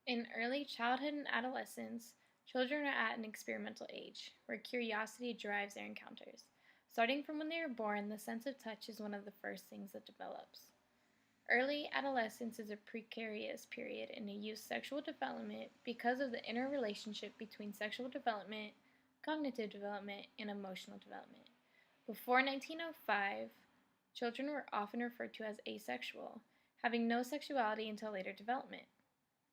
In early childhood and adolescence, children are at an experimental age, where curiosity drives their encounters. Starting from when they are born, the sense of touch is one of the first things that develops. Early adolescence is a precarious period in a youth's sexual development because of the interrelationship between sexual development, cognitive development, and emotional development. Before 1905, children were often referred to as asexual, having no sexuality until later development.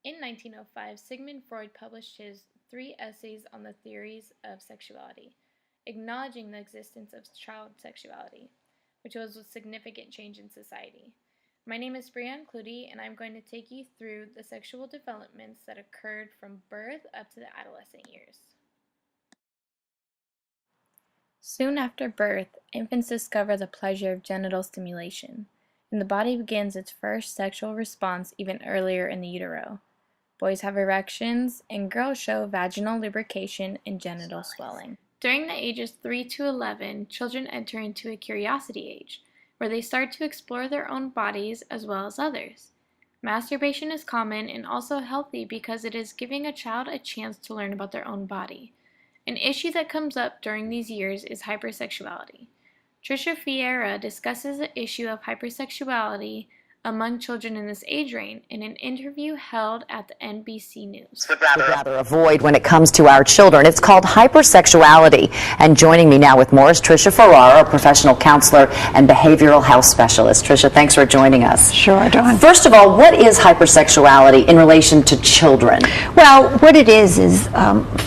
In 1905, Sigmund Freud published his 3 essays on the theories of sexuality, acknowledging the existence of child sexuality, which was a significant change in society. My name is Brianne Clutie, and I'm going to take you through the sexual developments that occurred from birth up to the adolescent years. Soon after birth, infants discover the pleasure of genital stimulation, and the body begins its first sexual response even earlier in the utero. Boys have erections, and girls show vaginal lubrication and genital swelling. During the ages 3 to 11, children enter into a curiosity age, where they start to explore their own bodies as well as others. Masturbation is common and also healthy because it is giving a child a chance to learn about their own body. An issue that comes up during these years is hypersexuality. Tricia Fiera discusses the issue of hypersexuality among children in this age range in an interview held at the NBC News. Would rather avoid when it comes to our children. It's called hypersexuality. And joining me now with more is Tricia Ferrara, a professional counselor and behavioral health specialist. Tricia, thanks for joining us. Sure, Dawn. First of all, what is hypersexuality in relation to children? Well, what it is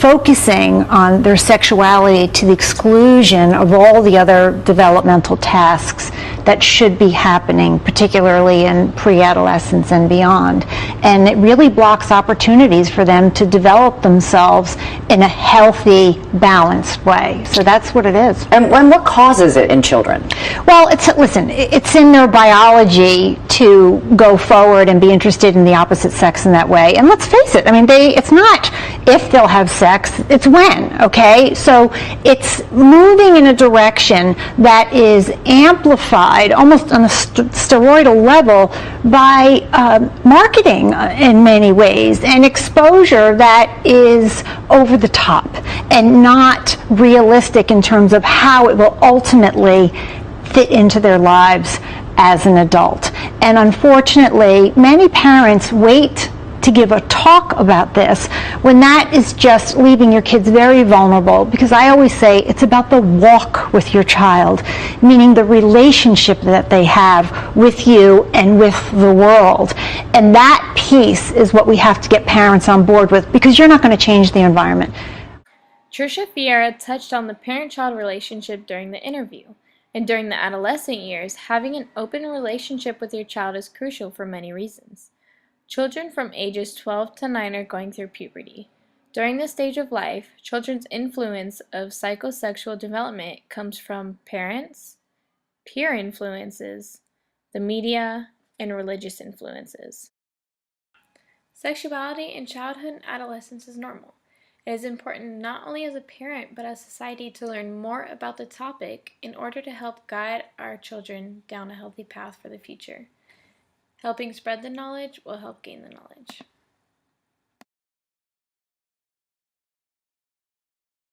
focusing on their sexuality to the exclusion of all the other developmental tasks that should be happening, particularly in pre-adolescence and beyond. And it really blocks opportunities for them to develop themselves in a healthy, balanced way. So that's what it is. And what causes it in children? Well, it's in their biology to go forward and be interested in the opposite sex in that way. And let's face it, I mean, it's not if they'll have sex, it's when, okay? So it's moving in a direction that is amplified almost on a steroidal level by marketing in many ways, and exposure that is over the top and not realistic in terms of how it will ultimately fit into their lives as an adult. And unfortunately, many parents wait to give a talk about this when that is just leaving your kids very vulnerable, because I always say it's about the walk with your child, meaning the relationship that they have with you and with the world. And that piece is what we have to get parents on board with, because you're not going to change the environment. Tricia Fiera touched on the parent-child relationship during the interview. And during the adolescent years, having an open relationship with your child is crucial for many reasons. Children from ages 12 to 9 are going through puberty. During this stage of life, children's influence of psychosexual development comes from parents, peer influences, the media, and religious influences. Sexuality in childhood and adolescence is normal. It is important not only as a parent but as society to learn more about the topic in order to help guide our children down a healthy path for the future. Helping spread the knowledge will help gain the knowledge.